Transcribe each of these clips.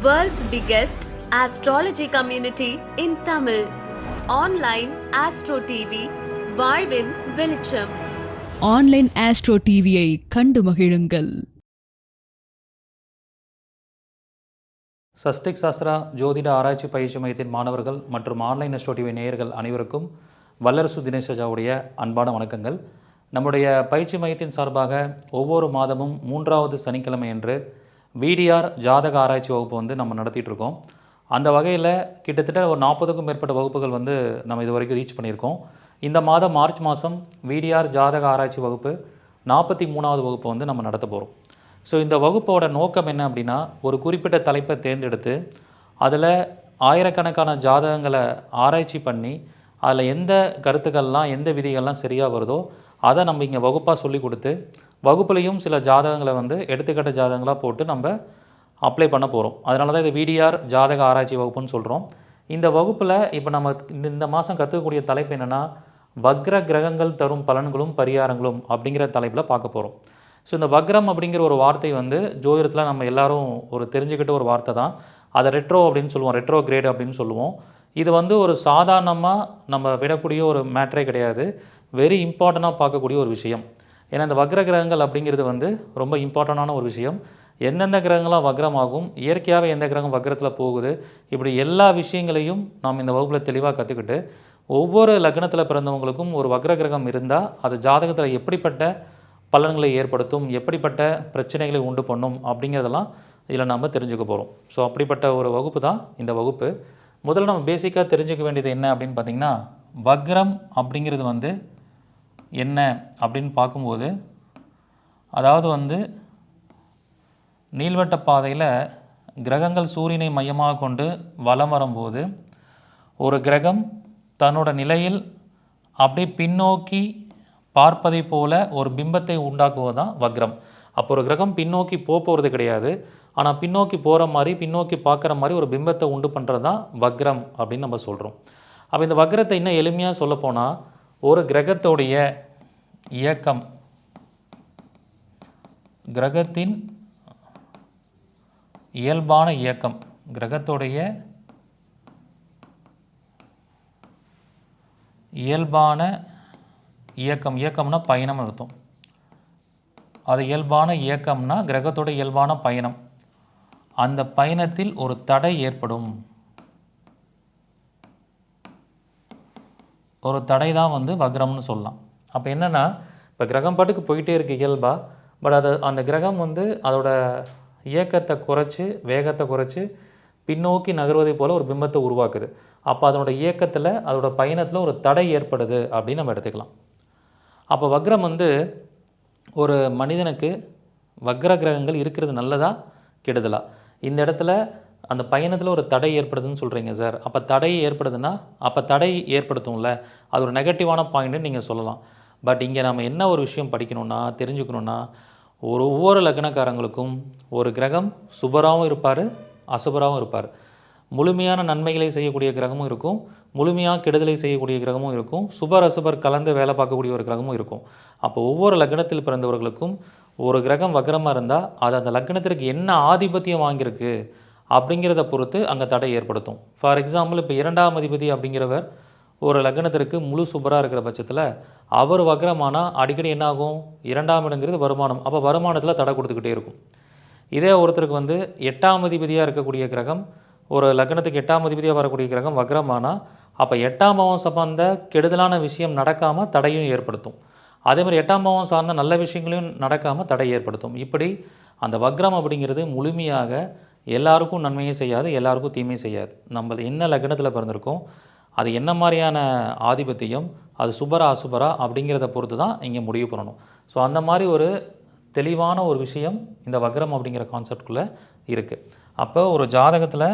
World's biggest astrology community in Tamil. Online Astro TV, வாழ்வின் வெளிச்சம். Online astro டிவியை கண்டு மகிழுங்கள். சஸ்டிக் சாஸ்திரா ஜோதிட ஆராய்ச்சி பயிற்சி மையத்தின் மாணவர்கள் மற்றும் ஆன்லைன் ஆஸ்ட்ரோ டிவி நேயர்கள் அனைவருக்கும் வல்லரசு தினேஷாவுடைய அன்பான வணக்கங்கள். நம்முடைய பயிற்சி மையத்தின் சார்பாக ஒவ்வொரு மாதமும் 3வது சனிக்கிழமை என்று விடிஆர் ஜாதக ஆராய்ச்சி வகுப்பு நம்ம நடத்திட்டு இருக்கோம். அந்த வகையில் கிட்டத்தட்ட ஒரு 40க்கும் மேற்பட்ட வகுப்புகள் நம்ம இது வரைக்கும் ரீச் பண்ணியிருக்கோம். இந்த மாதம் மார்ச் மாதம் விடிஆர் ஜாதக ஆராய்ச்சி வகுப்பு 43வது வகுப்பு நம்ம நடத்த போகிறோம். ஸோ இந்த வகுப்போட நோக்கம் என்ன அப்படின்னா, ஒரு குறிப்பிட்ட தலைப்பை தேர்ந்தெடுத்து அதில் ஆயிரக்கணக்கான ஜாதகங்களை ஆராய்ச்சி பண்ணி அதில் எந்த கருத்துக்கள்லாம் எந்த விதிகள்லாம் சரியாக வருதோ அதை நம்ம இங்கே வகுப்பாக சொல்லி கொடுத்து வகுப்புலையும் சில ஜாதகங்களை எடுத்துக்காட்டு ஜாதகங்களாக போட்டு நம்ம அப்ளை பண்ண போகிறோம். அதனால தான் இது விடிஆர் ஜாதக ஆராய்ச்சி வகுப்புன்னு சொல்கிறோம். இந்த வகுப்பில் இப்போ நம்ம இந்த மாதம் கற்றுக்கக்கூடிய தலைப்பு என்னென்னா, வக்ர கிரகங்கள் தரும் பலன்களும் பரிகாரங்களும் அப்படிங்கிற தலைப்பில் பார்க்க போகிறோம். ஸோ இந்த வக்ரம் அப்படிங்கிற ஒரு வார்த்தை ஜோதிடத்தில் நம்ம எல்லாரும் ஒரு தெரிஞ்சுக்கிட்ட ஒரு வார்த்தை தான். அதை ரெட்ரோ அப்படின்னு சொல்லுவோம், ரெட்ரோ கிரேட் அப்படின்னு சொல்லுவோம். இது ஒரு சாதாரணமாக நம்ம விடக்கூடிய ஒரு மேட்ரே கிடையாது, வெரி இம்பார்ட்டண்ட்டாக பார்க்கக்கூடிய ஒரு விஷயம். ஏன்னா இந்த வக்ர கிரகங்கள் அப்படிங்கிறது ரொம்ப இம்பார்ட்டண்டான ஒரு விஷயம். எந்தெந்த கிரகங்களாம் வக்ரமாகும், இயற்கையாகவே எந்த கிரகம் வக்ரத்தில் போகுது, இப்படி எல்லா விஷயங்களையும் நாம் இந்த வகுப்பில் தெளிவாக கற்றுக்கிட்டு ஒவ்வொரு லக்னத்தில் பிறந்தவங்களுக்கும் ஒரு வக்ர கிரகம் இருந்தால் அது ஜாதகத்தில் எப்படிப்பட்ட பலன்களை ஏற்படுத்தும், எப்படிப்பட்ட பிரச்சனைகளை உண்டு பண்ணும் அப்படிங்கிறதெல்லாம் இதில் நம்ம தெரிஞ்சுக்க போகிறோம். ஸோ அப்படிப்பட்ட ஒரு வகுப்பு தான் இந்த வகுப்பு. முதல்ல நம்ம பேசிக்காக தெரிஞ்சுக்க வேண்டியது என்ன அப்படின்னு பார்த்திங்கன்னா, வக்ரம் அப்படிங்கிறது என்ன அப்படின்னு பார்க்கும்போது, அதாவது நீள்வட்ட பாதையில் கிரகங்கள் சூரியனை மையமாக கொண்டு வலம் வரும்போது ஒரு கிரகம் தன்னோட நிலையில் அப்படியே பின்னோக்கி பார்ப்பதை போல ஒரு பிம்பத்தை உண்டாக்குவது தான் வக்ரம். அப்போ ஒரு கிரகம் பின்னோக்கி போகிறது கிடையாது, ஆனால் பின்னோக்கி போகிற மாதிரி பின்னோக்கி பார்க்குற மாதிரி ஒரு பிம்பத்தை உண்டு பண்ணுறது தான் வக்ரம் அப்படின்னு நம்ம சொல்கிறோம். அப்போ இந்த வக்ரத்தை இன்னும் எளிமையாக சொல்லப்போனால், ஒரு கிரகத்தோடைய இயக்கம், கிரகத்தின் இயல்பான இயக்கம், கிரகத்தோடைய இயல்பான இயக்கம், இயக்கம்னா பயணம் அர்த்தம். அது இயல்பான இயக்கம்னா கிரகத்தோட இயல்பான பயணம். அந்த பயணத்தில் ஒரு தடை ஏற்படும், ஒரு தடை தான் வக்ரம்னு சொல்லலாம். அப்போ என்னென்னா, இப்போ கிரகம் பாட்டுக்கு போயிட்டே இருக்குது இயல்பா, பட் அந்த கிரகம் அதோட இயக்கத்தை குறைச்சி வேகத்தை குறைச்சி பின்னோக்கி நகர்வதை போல் ஒரு பிம்பத்தை உருவாக்குது. அப்போ அதனோட இயக்கத்தில் அதோட பயணத்தில் ஒரு தடை ஏற்படுது அப்படின்னு நம்ம எடுத்துக்கலாம். அப்போ வக்ரம் ஒரு மனிதனுக்கு வக்ர கிரகங்கள் இருக்கிறது நல்லதா கெடுதலா? இந்த இடத்துல அந்த பயணத்தில் ஒரு தடை ஏற்படுதுன்னு சொல்கிறீங்க சார், அப்போ தடை ஏற்படுதுன்னா அப்போ தடை ஏற்படுத்தும்ல, அது ஒரு நெகட்டிவான பாயிண்ட்டுன்னு நீங்கள் சொல்லலாம். பட் இங்கே நம்ம என்ன ஒரு விஷயம் படிக்கணும்னா, தெரிஞ்சுக்கணுன்னா, ஒவ்வொரு லக்னக்காரங்களுக்கும் ஒரு கிரகம் சுபராகவும் இருப்பார், அசுபராகவும் இருப்பார். முழுமையான நன்மைகளை செய்யக்கூடிய கிரகமும் இருக்கும், முழுமையாக கெடுதலை செய்யக்கூடிய கிரகமும் இருக்கும், சுபர் அசுபர் கலந்து வேலை பார்க்கக்கூடிய ஒரு கிரகமும் இருக்கும். அப்போ ஒவ்வொரு லக்னத்தில் பிறந்தவர்களுக்கும் ஒரு கிரகம் வக்ரமாக இருந்தால் அது அந்த லக்னத்திற்கு என்ன ஆதிபத்தியம் வாங்கியிருக்கு அப்படிங்கிறத பொறுத்து அங்கே தடை ஏற்படுத்தும். ஃபார் எக்ஸாம்பிள், இப்போ 2ஆம் அதிபதி அப்படிங்கிறவர் ஒரு லக்னத்திற்கு முழு சுபராக இருக்கிற பட்சத்தில் அவர் வக்ரமானால் அடிக்கடி என்னாகும், 2ஆம் இடங்கிறது வருமானம், அப்போ வருமானத்தில் தடை கொடுத்துக்கிட்டே இருக்கும். இதே ஒருத்தருக்கு 8ஆம் அதிபதியாக இருக்கக்கூடிய கிரகம், ஒரு லக்னத்துக்கு 8ஆம் அதிபதியாக வரக்கூடிய கிரகம் வக்ரமானால் அப்போ 8ஆம் பாவம் சம்பந்த கெடுதலான விஷயம் நடக்காமல் தடையும் ஏற்படுத்தும். அதே மாதிரி 8ஆம் பாவம் சார்ந்த நல்ல விஷயங்களையும் நடக்காமல் தடை ஏற்படுத்தும். இப்படி அந்த வக்ரம் அப்படிங்கிறது முழுமையாக எல்லாருக்கும் நன்மையும் செய்யாது, எல்லாருக்கும் தீமையும் செய்யாது. நம்ம என்ன லக்னத்தில் பிறந்திருக்கோம், அது என்ன மாதிரியான ஆதிபத்தியம், அது சுபரா அசுபரா அப்படிங்கிறத பொறுத்து தான் இங்கே முடிவு பண்ணணும். ஸோ அந்த மாதிரி ஒரு தெளிவான ஒரு விஷயம் இந்த வக்ரம் அப்படிங்கிற கான்செப்டுக்குள்ளே இருக்குது. அப்போ ஒரு ஜாதகத்தில்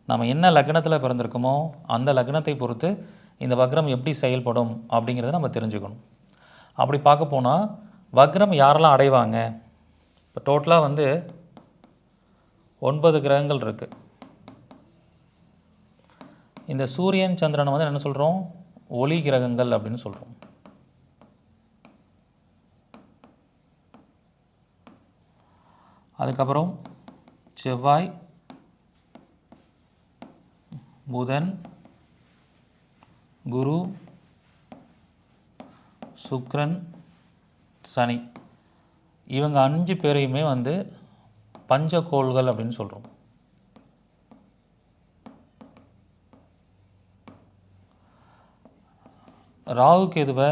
நம்ம என்ன லக்னத்தில் பிறந்திருக்கோமோ அந்த லக்னத்தை பொறுத்து இந்த வக்ரம் எப்படி செயல்படும் அப்படிங்கிறத நம்ம தெரிஞ்சுக்கணும். அப்படி பார்க்க போனால் வக்ரம் யாரெல்லாம் அடைவாங்க? இப்போ டோட்டலாக 9 கிரகங்கள் இருக்குது. இந்த சூரியன் சந்திரனை என்ன சொல்கிறோம், ஒளி கிரகங்கள் அப்படின்னு சொல்கிறோம். அதுக்கப்புறம் செவ்வாய், புதன், குரு, சுக்கிரன், சனி, இவங்க 5 பேரையுமே வந்து பஞ்சகோள்கள் அப்படின்னு சொல்கிறோம். ராகு கேதுவை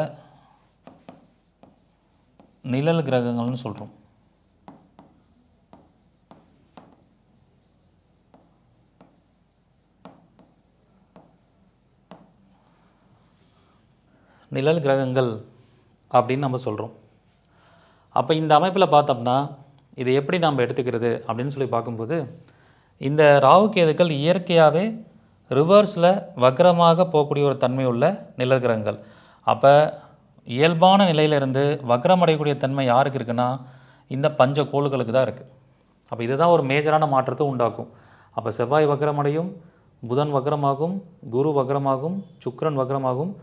நிழல் கிரகங்கள்னு சொல்கிறோம். நிழல் கிரகங்கள் அப்படின்னு நம்ம சொல்கிறோம். அப்போ இந்த அமைப்பில் பார்த்தோம்னா இதை எப்படி நம்ம எடுத்துக்கிறது அப்படின்னு சொல்லி பார்க்கும்போது, இந்த ராகு கேதுக்கள் இயற்கையாகவே ரிவர்ஸில் வக்ரமாக போகக்கூடிய ஒரு தன்மை உள்ள நிழல் கிரகங்கள். அப்போ இயல்பான நிலையிலிருந்து வக்ரம் அடையக்கூடிய தன்மை யாருக்கு இருக்குன்னா இந்த பஞ்ச கோள்களுக்கு தான் இருக்குது. அப்போ இதுதான் ஒரு மேஜரான மாற்றத்தை உண்டாக்கும். அப்போ செவ்வாய் வக்ரமடையும், புதன் வக்ரமாகும், குரு வக்ரமாகும், சுக்கிரன் வக்ரமாகும்,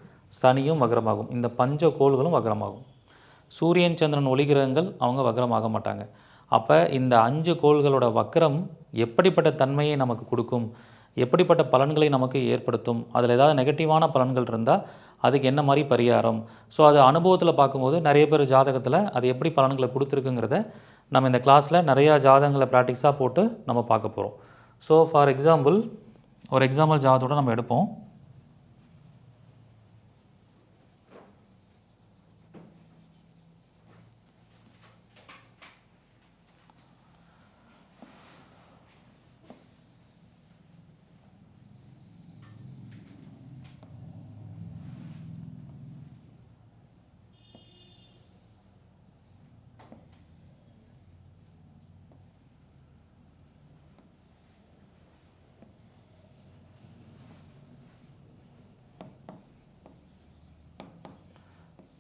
சனியும் வக்ரமாகும். இந்த பஞ்ச கோள்களும் வக்ரமாகும். சூரியன், சந்திரன், ஒளி கிரகங்கள் அவங்க வக்ரமாக மாட்டாங்க. அப்போ இந்த 5 கோள்களோட வக்ரம் எப்படிப்பட்ட தன்மையை நமக்கு கொடுக்கும், எப்படிப்பட்ட பலன்களை நமக்கு ஏற்படுத்தும், அதில் ஏதாவது நெகட்டிவான பலன்கள் இருந்தால் அதுக்கு என்ன மாதிரி பரிகாரம், ஸோ அது அனுபவத்தில் பார்க்கும்போது நிறைய பேர் ஜாதகத்தில் அது எப்படி பலன்களை கொடுத்துருக்குங்கிறத நம்ம இந்த கிளாஸில் நிறையா ஜாதகங்களை ப்ராக்டிக்ஸாக போட்டு நம்ம பார்க்க போகிறோம். ஸோ ஃபார் எக்ஸாம்பிள், ஒரு எக்ஸாம்பிள் ஜாதகத்தோடு நம்ம எடுப்போம்.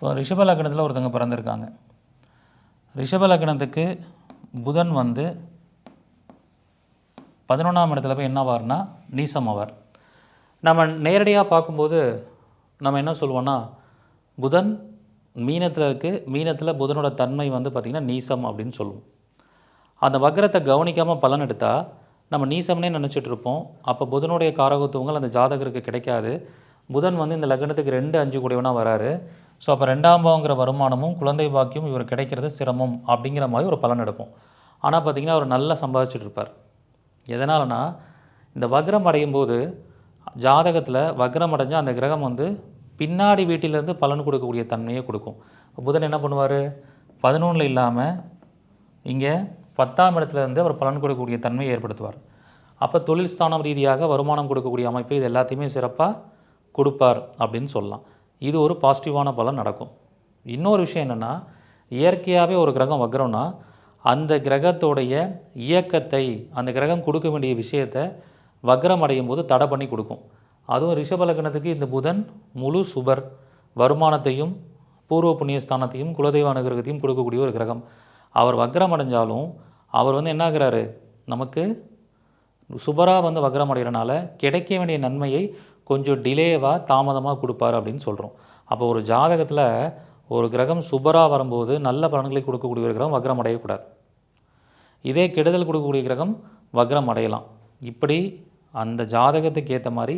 இப்போ ரிஷப லக்னத்தில் ஒருத்தங்க பிறந்திருக்காங்க. ரிஷப லக்னத்துக்கு புதன் வந்து 11ஆம் இடத்துல போய் என்னவார்னா நீசமாவார். நம்ம நேரடியாக பார்க்கும்போது நம்ம என்ன சொல்லுவோன்னா, புதன் மீனத்தில் இருக்குது, மீனத்தில் புதனோட தன்மை வந்து பார்த்திங்கன்னா நீசம் அப்படின்னு சொல்லுவோம். அந்த வக்ரத்தை கவனிக்காமல் பலன் எடுத்தால் நம்ம நீசம்னே நினச்சிட்ருப்போம். அப்போ புதனுடைய காரகத்துவங்கள் அந்த ஜாதகருக்கு கிடைக்காது. புதன் வந்து இந்த லக்னத்துக்கு 2, 5 கூடியவனாக வராரு. ஸோ அப்போ 2ஆம் பாவங்கிற வருமானமும் குழந்தை பாக்கியம் இவர் கிடைக்கிறது சிரமம் அப்படிங்கிற மாதிரி ஒரு பலன் எடுப்போம். ஆனால் பார்த்திங்கன்னா அவர் நல்லா சம்பாதிச்சுட்டு இருப்பார். எதனாலனா இந்த வக்ரம் அடையும் போது ஜாதகத்தில் வக்ரம் அடைஞ்சால் அந்த கிரகம் வந்து பின்னாடி வீட்டிலேருந்து பலன் கொடுக்கக்கூடிய தன்மையை கொடுக்கும். புதன் என்ன பண்ணுவார், 11 இல்லாமல் இங்கே 10ஆம் இடத்துலேருந்து அவர் பலன் கொடுக்கக்கூடிய தன்மையை ஏற்படுத்துவார். அப்போ தொழில் ஸ்தானம் ரீதியாக வருமானம் கொடுக்கக்கூடிய அமைப்பு இது எல்லாத்தையுமே சிறப்பாக கொடுப்பார் அப்படின்னு சொல்லலாம். இது ஒரு பாசிட்டிவான பலன் நடக்கும். இன்னொரு விஷயம் என்னென்னா, இயற்கையாகவே ஒரு கிரகம் வக்ரம்னா அந்த கிரகத்தோடைய இயக்கத்தை, அந்த கிரகம் கொடுக்க வேண்டிய விஷயத்தை வக்ரம் அடையும் போது தடை பண்ணி கொடுக்கும். அதுவும் ரிஷப லக்னத்துக்கு இந்த புதன் முழு சுபர், வருமானத்தையும் பூர்வ புண்ணிய ஸ்தானத்தையும் குலதெய்வ அனுகிரகத்தையும் கொடுக்கக்கூடிய ஒரு கிரகம். அவர் வக்ரம் அடைஞ்சாலும் அவர் வந்து என்ன ஆகிறாரு, நமக்கு சுபராக வந்து வக்ரம் அடைகிறனால கிடைக்க வேண்டிய நன்மையை கொஞ்சம் டிலேவாக தாமதமாக கொடுப்பார் அப்படின்னு சொல்கிறோம். அப்போ ஒரு ஜாதகத்தில் ஒரு கிரகம் சுபராக வரும்போது நல்ல பலன்களை கொடுக்கக்கூடிய ஒரு கிரகம் வக்ரம் அடையக்கூடாது. இதே கெடுதல் கொடுக்கக்கூடிய கிரகம் வக்ரம் அடையலாம். இப்படி அந்த ஜாதகத்துக்கு ஏற்ற மாதிரி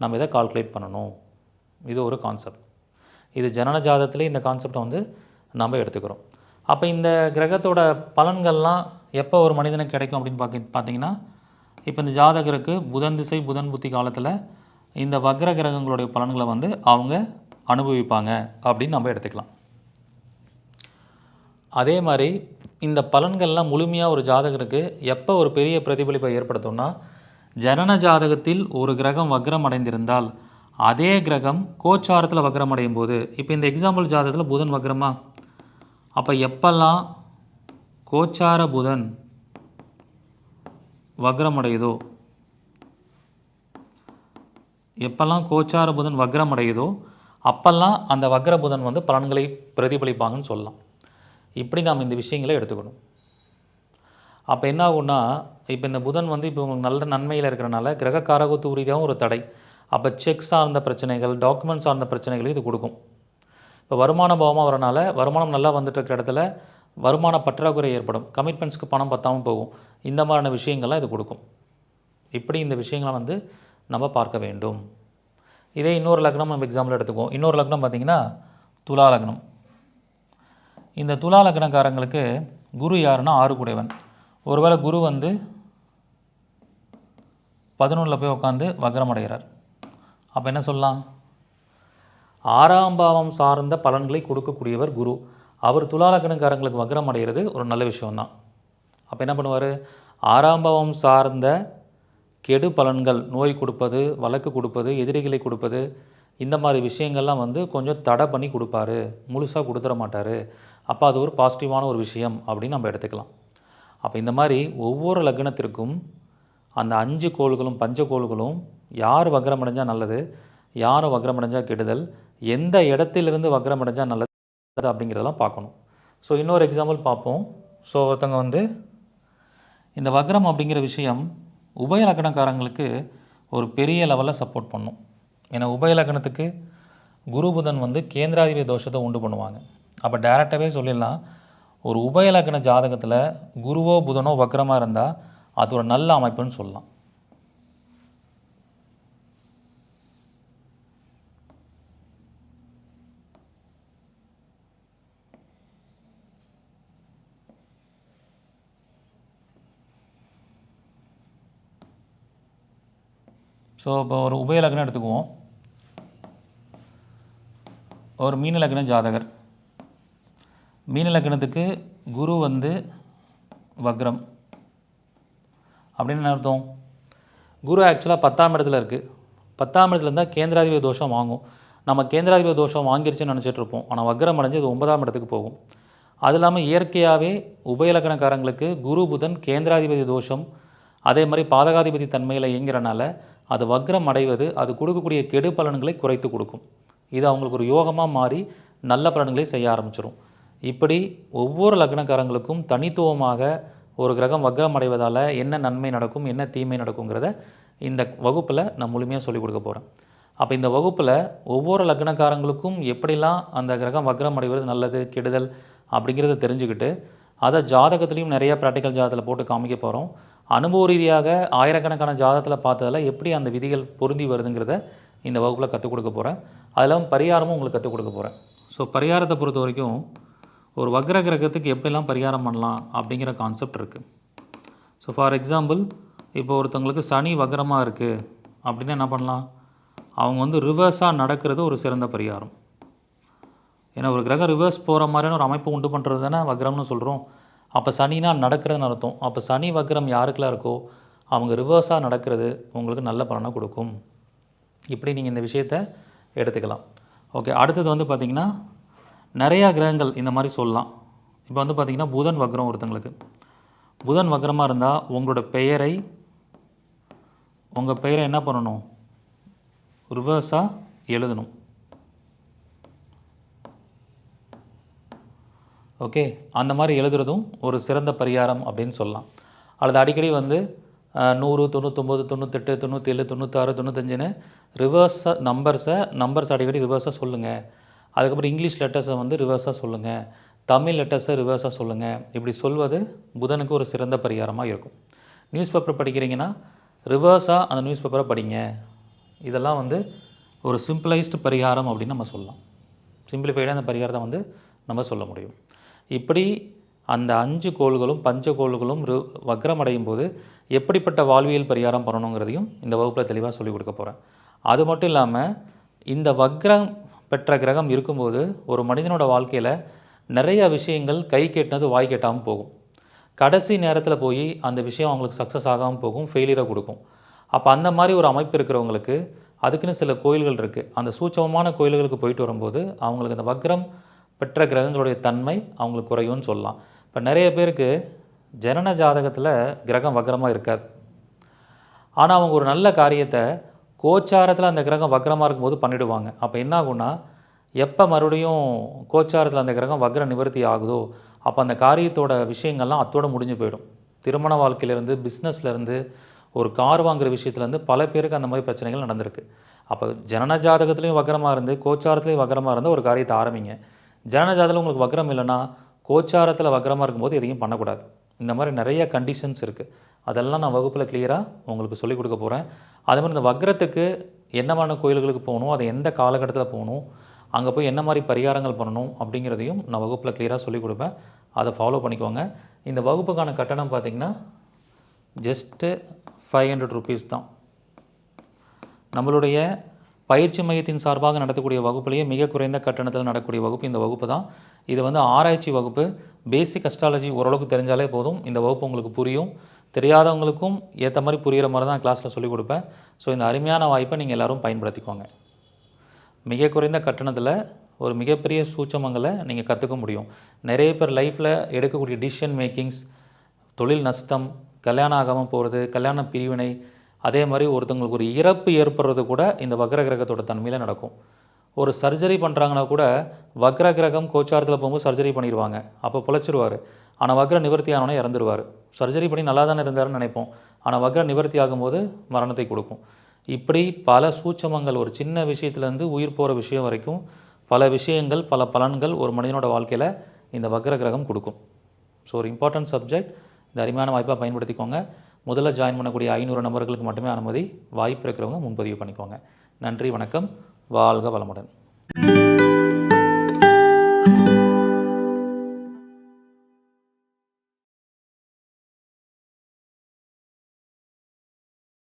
நம்ம இதை கால்குலேட் பண்ணணும். இது ஒரு கான்செப்ட். இது ஜனன ஜாதகத்திலே இந்த கான்செப்டை வந்து நம்ம எடுத்துக்கிறோம். அப்போ இந்த கிரகத்தோட பலன்கள்லாம் எப்போ ஒரு மனிதனுக்கு கிடைக்கும் அப்படின்னு பார்த்தீங்கன்னா, இப்போ இந்த ஜாதகருக்கு புதன் திசை புதன் புத்தி காலத்தில் இந்த வக்ர கிரகங்களுடைய பலன்களை வந்து அவங்க அனுபவிப்பாங்க அப்படின்னு நம்ம எடுத்துக்கலாம். அதே மாதிரி இந்த பலன்கள்லாம் முழுமையாக ஒரு ஜாதகருக்கு எப்போ ஒரு பெரிய பிரதிபலிப்பை ஏற்படுத்தும்னா, ஜனன ஜாதகத்தில் ஒரு கிரகம் வக்ரம் அடைந்திருந்தால் அதே கிரகம் கோச்சாரத்தில் வக்ரம் அடையும் போது, இப்போ இந்த எக்ஸாம்பிள் ஜாதகத்தில் புதன் வக்ரமா, அப்போ எப்பெல்லாம் கோச்சார புதன் வக்ரம் அடையுதோ, எப்பெல்லாம் கோச்சார புதன் வக்ரம் அடையுதோ அப்பெல்லாம் அந்த வக்ர புதன் வந்து பலன்களை பிரதிபலிப்பாங்கன்னு சொல்லலாம். இப்படி நாம் இந்த விஷயங்களை எடுத்துக்கணும். அப்போ என்ன ஆகும்னா, இப்போ இந்த புதன் வந்து இப்போ உங்களுக்கு நல்ல நன்மையில் இருக்கிறனால கிரக காரகத்துவ ரீதியாகவும் ஒரு தடை. அப்போ செக் சார்ந்த பிரச்சனைகள், டாக்குமெண்ட் சார்ந்த பிரச்சனைகள் இது கொடுக்கும். இப்போ வருமான பாவமாக வரனால வருமானம் நல்லா வந்துட்டு இருக்கிற இடத்துல வருமான பற்றாக்குறை ஏற்படும், கமிட்மெண்ட்ஸ்க்கு பணம் பத்தாமல் போகும். இந்த மாதிரியான விஷயங்கள்லாம் இது கொடுக்கும். இப்படி இந்த விஷயங்களை வந்து நம்ம பார்க்க வேண்டும். இதே இன்னொரு லக்னம் நம்ம எக்ஸாம்பிள் எடுத்துக்குவோம். இன்னொரு லக்னம் பார்த்திங்கன்னா துலா லக்னம். இந்த துலா லக்னக்காரங்களுக்கு குரு யாருன்னா 6 கூடையவன். ஒருவேளை குரு வந்து 11ல் போய் உட்காந்து வக்ரம் அடைகிறார். அப்போ என்ன சொல்லலாம்? 6ஆம் பாவம் சார்ந்த பலன்களை கொடுக்கக்கூடியவர் குரு. அவர் துலா லக்னக்காரங்களுக்கு வக்ரம் அடைகிறது ஒரு நல்ல விஷயம்தான். அப்போ என்ன பண்ணுவார்? 6ஆம் பாவம் சார்ந்த கெடு பலன்கள், நோய் கொடுப்பது, வழக்கு கொடுப்பது, எதிரிகளை கொடுப்பது, இந்த மாதிரி விஷயங்கள்லாம் வந்து கொஞ்சம் தடை பண்ணி கொடுப்பாரு, முழுசாக கொடுத்துட மாட்டார். அப்போ அது ஒரு பாசிட்டிவான ஒரு விஷயம் அப்படின்னு நம்ம எடுத்துக்கலாம். அப்போ இந்த மாதிரி ஒவ்வொரு லக்னத்திற்கும் அந்த 5 கோள்களும் பஞ்சகோள்களும் யார் வக்ரம் அடைஞ்சால் நல்லது, யார் வக்ரம் அடைஞ்சால் கெடுதல், எந்த இடத்திலிருந்து வக்ரம் அடைஞ்சால் நல்லது அப்படிங்கிறதெல்லாம் பார்க்கணும். ஸோ இன்னொரு எக்ஸாம்பிள் பார்ப்போம். ஸோ ஒருத்தவங்க வந்து இந்த வக்ரம் அப்படிங்கிற விஷயம் உபய லக்னக்காரங்களுக்கு ஒரு பெரிய லெவலில் சப்போர்ட் பண்ணும். ஏன்னா உபய லக்னத்துக்கு குரு புதன் வந்து கேந்திராதிபதி தோஷத்தை உண்டு பண்ணுவாங்க. அப்போ டைரெக்டாகவே சொல்லிடலாம், ஒரு உபய லக்ன ஜாதகத்தில் குருவோ புதனோ வக்ரமாக இருந்தால் அது ஒரு நல்ல அமைப்புன்னு சொல்லலாம். ஸோ இப்போ ஒரு உபய லக்னம் எடுத்துக்குவோம். ஒரு மீன லக்ன ஜாதகர். மீன லக்னத்துக்கு குரு வந்து வக்ரம் அப்படின்னு என்ன அர்த்தம்? குரு ஆக்சுவலாக 10ஆம் இடத்துல இருக்குது. 10ஆம் இடத்துல இருந்தால் கேந்திராதிபதி தோஷம் வாங்கும். நம்ம கேந்திராதிபதி தோஷம் வாங்கிருச்சுன்னு நினச்சிட்டு இருப்போம். ஆனால் வக்ரம் அடைஞ்சு அது 9ஆம் இடத்துக்கு போகும். அது இல்லாமல் இயற்கையாகவே உபயலக்கணக்காரங்களுக்கு குரு புதன் கேந்திராதிபதி தோஷம், அதே மாதிரி பாதகாதிபதி தன்மையில் இயங்கிறனால அது வக்ரம் அடைவது அது கொடுக்கக்கூடிய கெடு பலன்களை குறைத்து கொடுக்கும். இது அவங்களுக்கு ஒரு யோகமாக மாறி நல்ல பலன்களை செய்ய ஆரம்பிச்சிடும். இப்படி ஒவ்வொரு லக்னக்காரங்களுக்கும் தனித்துவமாக ஒரு கிரகம் வக்ரம் அடைவதால் என்ன நன்மை நடக்கும், என்ன தீமை நடக்குங்கிறத இந்த வகுப்பில் நான் முழுமையாக சொல்லிக் கொடுக்க போகிறேன். அப்போ இந்த வகுப்பில் ஒவ்வொரு லக்னக்காரங்களுக்கும் எப்படிலாம் அந்த கிரகம் வக்ரம் அடைவது நல்லது கெடுதல் அப்படிங்கிறத தெரிஞ்சுக்கிட்டு அதை ஜாதகத்துலேயும் நிறைய ப்ராக்டிக்கல் ஜாதகத்தில் போட்டு காமிக்க போகிறோம். அனுபவ ரீதியாக ஆயிரக்கணக்கான ஜாதகத்தில் பார்த்ததில் எப்படி அந்த விதிகள் பொருந்தி வருதுங்கிறத இந்த வகுப்பில் கற்றுக் கொடுக்க போகிறேன். அதில் பரிகாரமும் உங்களுக்கு கற்றுக் கொடுக்க போகிறேன். ஸோ பரிகாரத்தை பொறுத்த வரைக்கும் ஒரு வக்ர கிரகத்துக்கு எப்படிலாம் பரிகாரம் பண்ணலாம் அப்படிங்கிற கான்செப்ட் இருக்குது. ஸோ ஃபார் எக்ஸாம்பிள், இப்போ ஒருத்தவங்களுக்கு சனி வக்ரமாக இருக்குது அப்படின்னா என்ன பண்ணலாம்? அவங்க வந்து ரிவர்ஸாக நடக்கிறது ஒரு சிறந்த பரிகாரம். ஏன்னா ஒரு கிரகம் ரிவர்ஸ் போகிற மாதிரியான ஒரு அமைப்பு உண்டு பண்ணுறது தானே வக்ரம்னு சொல்கிறோம். அப்போ சனினா நடக்கிறதுன்னு அர்த்தம். அப்போ சனி வக்ரம் யாருக்கெல்லாம் இருக்கோ அவங்க ரிவர்ஸாக நடக்கிறது உங்களுக்கு நல்ல பலனை கொடுக்கும். இப்படி நீங்கள் இந்த விஷயத்தை எடுத்துக்கலாம். ஓகே, அடுத்தது வந்து பார்த்திங்கன்னா நிறையா கிரகங்கள் இந்த மாதிரி சொல்லலாம். இப்போ வந்து பார்த்திங்கன்னா புதன் வக்ரம் ஒருத்தங்களுக்கு. புதன் வக்ரமாக இருந்தால் உங்களோட பெயரை என்ன பண்ணணும்? ரிவர்ஸாக எழுதணும். ஓகே, அந்த மாதிரி எழுதுறதும் ஒரு சிறந்த பரிகாரம் அப்படின்னு சொல்லலாம். அல்லது அடிக்கடி வந்து 100, 99, 98, 97, 96, 95ன்னு ரிவர்ஸாக நம்பர்ஸ் அடிக்கடி ரிவர்ஸாக சொல்லுங்கள். அதுக்கப்புறம் இங்கிலீஷ் லெட்டர்ஸை வந்து ரிவர்ஸாக சொல்லுங்கள், தமிழ் லெட்டர்ஸை ரிவர்ஸாக சொல்லுங்கள். இப்படி சொல்வது புதனுக்கு ஒரு சிறந்த பரிகாரமாக இருக்கும். நியூஸ் பேப்பர் படிக்கிறீங்கன்னா ரிவர்ஸாக அந்த நியூஸ் பேப்பரை படிங்க. இதெல்லாம் வந்து ஒரு சிம்பிளைஸ்டு பரிகாரம் அப்படின்னு நம்ம சொல்லலாம். சிம்பிளிஃபைடாக அந்த பரிகாரத்தை வந்து நம்ம சொல்ல முடியும். இப்படி அந்த 5 கோள்களும் பஞ்சகோள்களும் வக்ரம் அடையும் போது எப்படிப்பட்ட வாழ்வியல் பரிகாரம் பண்ணணுங்கிறதையும் இந்த வகுப்பில் தெளிவாக சொல்லிக் கொடுக்க போகிறேன். அது மட்டும் இல்லாமல் இந்த வக்ரம் பெற்ற கிரகம் இருக்கும்போது ஒரு மனிதனோட வாழ்க்கையில் நிறைய விஷயங்கள் கை கேட்டினது வாய் கேட்டாமல் போகும். கடைசி நேரத்தில் போய் அந்த விஷயம் அவங்களுக்கு சக்ஸஸ் ஆகாமல் போகும், ஃபெயிலியரை கொடுக்கும். அப்போ அந்த மாதிரி ஒரு அமைப்பு இருக்கிறவங்களுக்கு அதுக்குன்னு சில கோயில்கள் இருக்குது. அந்த சூட்சமமான கோயில்களுக்கு போயிட்டு வரும்போது அவங்களுக்கு அந்த வக்ரம் பெற்ற கிரகங்களுடைய தன்மை அவங்களுக்கு குறையும்னு சொல்லலாம். இப்போ நிறைய பேருக்கு ஜனன ஜாதகத்தில் கிரகம் வக்ரமாக இருக்காது. ஆனால் அவங்க ஒரு நல்ல காரியத்தை கோச்சாரத்தில் அந்த கிரகம் வக்ரமாக இருக்கும்போது பண்ணிவிடுவாங்க. அப்போ என்ன ஆகும்னா, எப்போ மறுபடியும் கோச்சாரத்தில் அந்த கிரகம் வக்ர நிவர்த்தி ஆகுதோ அப்போ அந்த காரியத்தோட விஷயங்கள்லாம் அத்தோடு முடிஞ்சு போயிடும். திருமண வாழ்க்கையிலேருந்து, பிஸ்னஸ்லேருந்து, ஒரு கார் வாங்குகிற விஷயத்துலேருந்து பல பேருக்கு அந்த மாதிரி பிரச்சனைகள் நடந்திருக்கு. அப்போ ஜனன ஜாதகத்துலேயும் வக்ரமாக இருந்து கோச்சாரத்துலேயும் வக்ரமாக இருந்தால் ஒரு காரியத்தை ஆரம்பிங்க. ஜனன ஜாதகத்தில் உங்களுக்கு வக்ரம் இல்லைன்னா கோச்சாரத்தில் வக்ரமாக இருக்கும்போது எதையும் பண்ணக்கூடாது. இந்த மாதிரி நிறைய கண்டிஷன்ஸ் இருக்குது. அதெல்லாம் நான் வகுப்பில் கிளியராக உங்களுக்கு சொல்லிக் கொடுக்க போகிறேன். அதே மாதிரி இந்த வக்ரத்துக்கு என்னமான கோயில்களுக்கு போகணும், அதை எந்த காலகட்டத்தில் போகணும், அங்கே போய் என்ன மாதிரி பரிகாரங்கள் பண்ணணும் அப்படிங்கிறதையும் நான் வகுப்பில் கிளியராக சொல்லிக் கொடுப்பேன். அதை ஃபாலோ பண்ணிக்கோங்க. இந்த வகுப்புக்கான கட்டணம் பார்த்திங்கன்னா ஜஸ்ட்டு 500 rupees தான். நம்மளுடைய பயிற்சி மையத்தின் சார்பாக நடத்தக்கூடிய வகுப்புலேயே மிக குறைந்த கட்டணத்தில் நடக்கக்கூடிய வகுப்பு இந்த வகுப்பு தான். இது வந்து ஆராய்ச்சி வகுப்பு. பேசிக் அஸ்ட்ராலஜி ஓரளவுக்கு தெரிஞ்சாலே போதும். இந்த வகுப்பு உங்களுக்கு புரியும். தெரியாதவங்களுக்கும் ஏற்ற மாதிரி புரிகிற மாதிரி தான் கிளாஸில் சொல்லிக் கொடுப்பேன். ஸோ இந்த அருமையான வாய்ப்பை நீங்கள் எல்லோரும் பயன்படுத்திக்கோங்க. மிக குறைந்த கட்டணத்தில் ஒரு மிகப்பெரிய சூட்சமங்களை நீங்கள் கற்றுக்க முடியும். நிறைய பேர் லைஃப்பில் எடுக்கக்கூடிய டிசிஷன் மேக்கிங்ஸ், தொழில் நஷ்டம், கல்யாணம் ஆகாமல் போகிறது, கல்யாண பிரிவினை, அதே மாதிரி ஒருத்தவங்களுக்கு ஒரு இறப்பு ஏற்படுறது கூட இந்த வக்ர கிரகத்தோட தன்மையில் நடக்கும். ஒரு சர்ஜரி பண்ணுறாங்கன்னா கூட வக்ர கிரகம் கோச்சாரத்தில் போகும்போது சர்ஜரி பண்ணிடுவாங்க, அப்போ பொழைச்சிருவார். ஆனால் வக்ர நிவர்த்தி ஆனோன்னே இறந்துருவார். சர்ஜரி பண்ணி நல்லா தானே இருந்தாருன்னு நினைப்போம், ஆனால் வக்ர நிவர்த்தி ஆகும்போது மரணத்தை கொடுக்கும். இப்படி பல சூட்சமங்கள், ஒரு சின்ன விஷயத்துலேருந்து உயிர் போகிற விஷயம் வரைக்கும் பல விஷயங்கள், பல பலன்கள் ஒரு மனிதனோட வாழ்க்கையில் இந்த வக்ர கிரகம் கொடுக்கும். ஸோ ஒரு இம்பார்ட்டன்ட் சப்ஜெக்ட். இந்த அருமையான வாய்ப்பாக பயன்படுத்திக்கோங்க. முதல்ல ஜாயின் பண்ணக்கூடிய 500 நபர்களுக்கு மட்டுமே அனுமதி. வாய்ப்பு இருக்கிறவங்க முன்பதிவு பண்ணிக்கோங்க. நன்றி, வணக்கம், வாழ்க வளமுடன்.